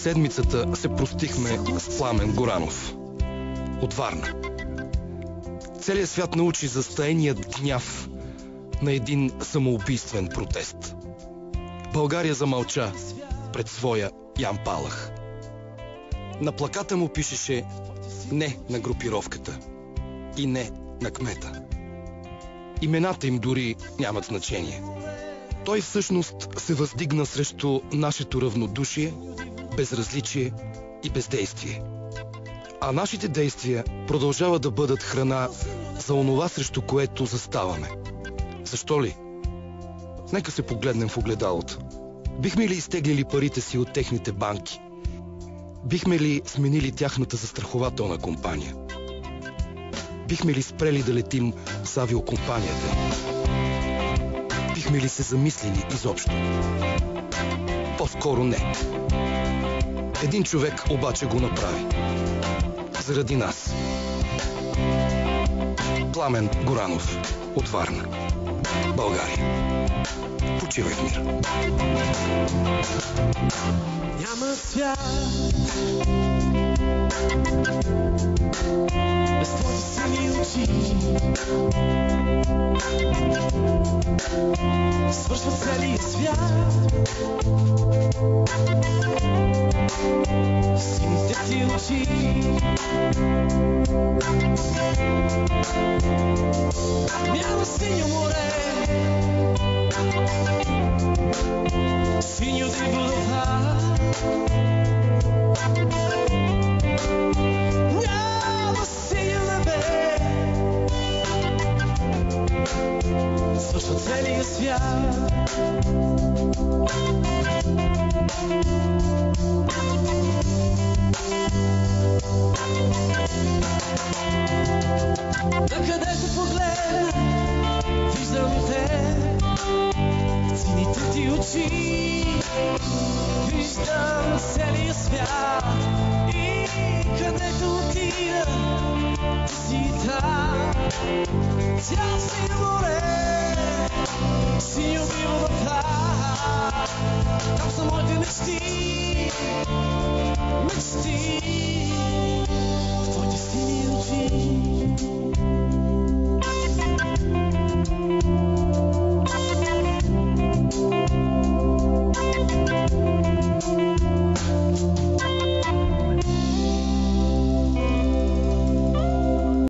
седмицата се простихме с Пламен Горанов от Варна. Целият свят научи за стаеният гняв на един самоубийствен протест. България замълча пред своя Ян Палах. На плаката му пишеше «Не на групировката» и «Не на кмета». Имената им дори нямат значение. Той всъщност се въздигна срещу нашето равнодушие, безразличие и бездействие. А нашите действия продължават да бъдат храна за онова, срещу което заставаме. Защо ли? Нека се погледнем в огледалото. Бихме ли изтеглили парите си от техните банки? Бихме ли сменили тяхната застрахователна компания? Бихме ли спрели да летим с авиокомпанията? Бихме ли се замислили изобщо? По-скоро не. Един човек обаче го направи. Заради нас. Пламен Горанов от Варна, България. Почивай в мир. Няма свят без твоите сини очи. Свършва целият свят. Сините ти очи. Няма синьо море, синьо ти вода. Няма синьо небе. Свършва целият свят. Накъдето погледна, виждам те, сините ти очи, виждам целия свят. И където отида, ти си там. Цяло синьо море, синьо би водата. Там са моите мечти, мечти.